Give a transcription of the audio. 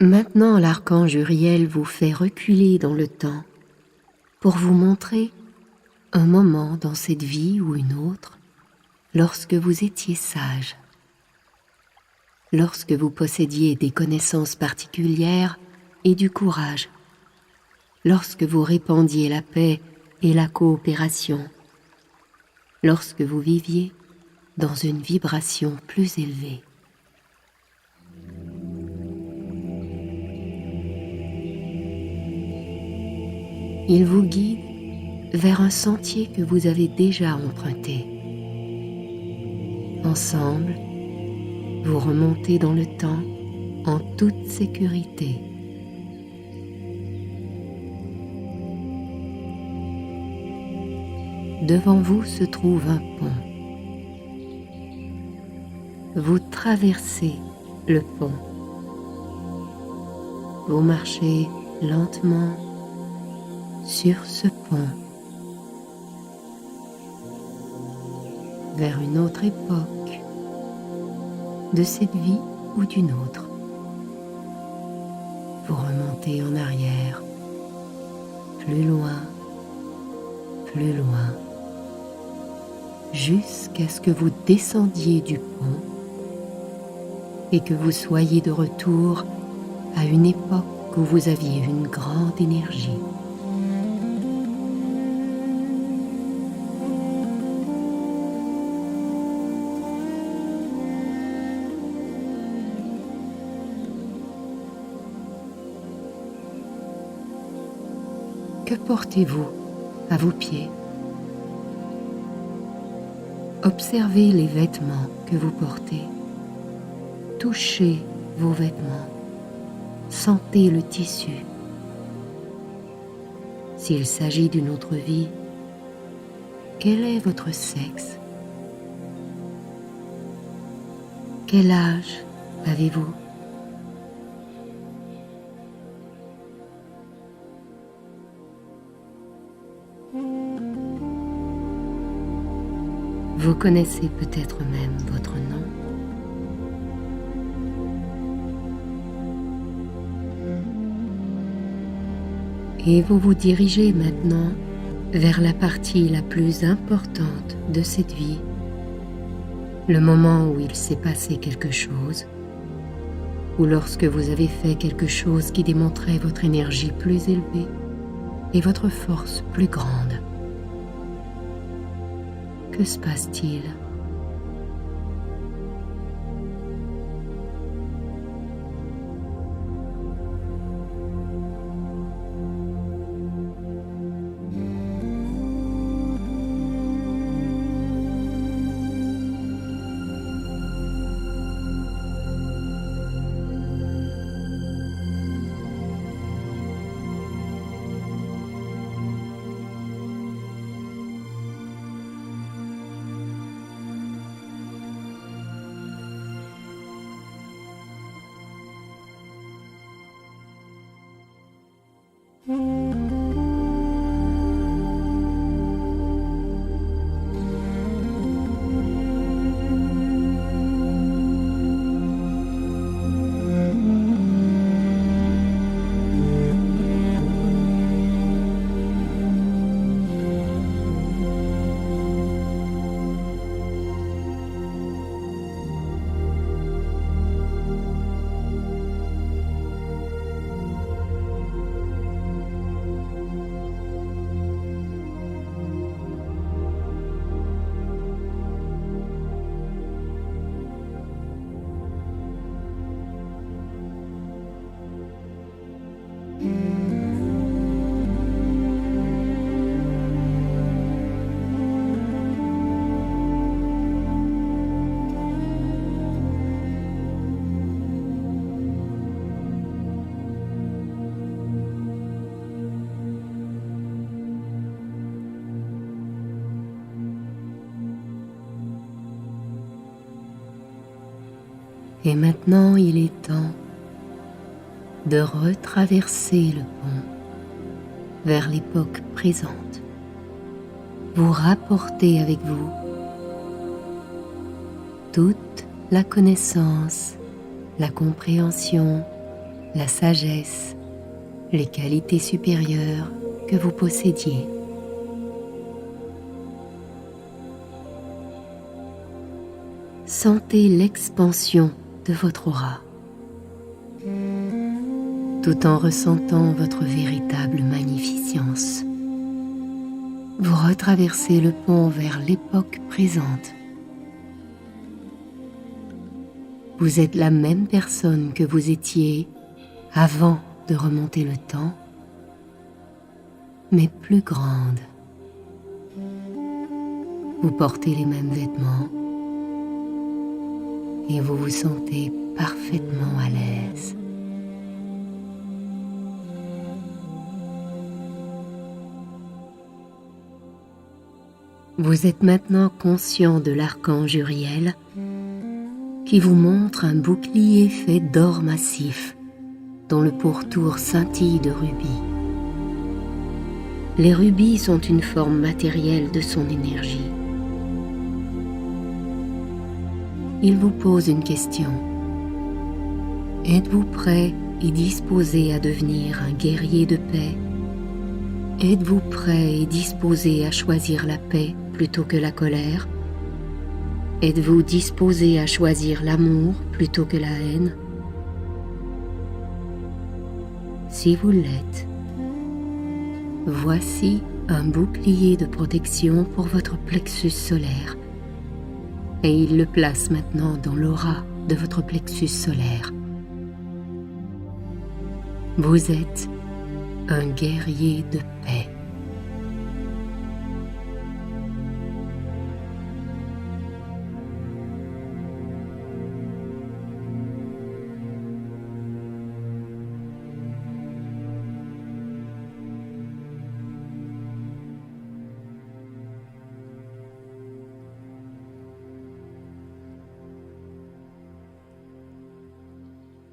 Maintenant, l'archange Uriel vous fait reculer dans le temps pour vous montrer un moment dans cette vie ou une autre lorsque vous étiez sage, lorsque vous possédiez des connaissances particulières et du courage, lorsque vous répandiez la paix et la coopération, lorsque vous viviez dans une vibration plus élevée. Il vous guide vers un sentier que vous avez déjà emprunté. Ensemble, vous remontez dans le temps en toute sécurité. Devant vous se trouve un pont. Vous traversez le pont. Vous marchez lentement sur ce pont vers une autre époque de cette vie ou d'une autre. Vous remontez en arrière, plus loin, jusqu'à ce que vous descendiez du pont et que vous soyez de retour à une époque où vous aviez une grande énergie. Que portez-vous à vos pieds? Observez les vêtements que vous portez. Touchez vos vêtements. Sentez le tissu. S'il s'agit d'une autre vie, quel est votre sexe? Quel âge avez-vous? Vous connaissez peut-être même votre nom. Et vous vous dirigez maintenant vers la partie la plus importante de cette vie, le moment où il s'est passé quelque chose, ou lorsque vous avez fait quelque chose qui démontrait votre énergie plus élevée et votre force plus grande. Que se passe-t-il? Et maintenant, il est temps de retraverser le pont vers l'époque présente. Vous rapportez avec vous toute la connaissance, la compréhension la sagesse, les qualités supérieures que vous possédiez. Sentez l'expansion de votre aura, tout en ressentant votre véritable magnificence. Vous retraversez le pont vers l'époque présente. Vous êtes la même personne que vous étiez avant de remonter le temps, mais plus grande. Vous portez les mêmes vêtements et vous vous sentez parfaitement à l'aise. Vous êtes maintenant conscient de l'archange Uriel qui vous montre un bouclier fait d'or massif dont le pourtour scintille de rubis. Les rubis sont une forme matérielle de son énergie. Il vous pose une question. Êtes-vous prêt et disposé à devenir un guerrier de paix? Êtes-vous prêt et disposé à choisir la paix plutôt que la colère? Êtes-vous disposé à choisir l'amour plutôt que la haine? Si vous l'êtes, voici un bouclier de protection pour votre plexus solaire et il le place maintenant dans l'aura de votre plexus solaire. Vous êtes un guerrier de paix.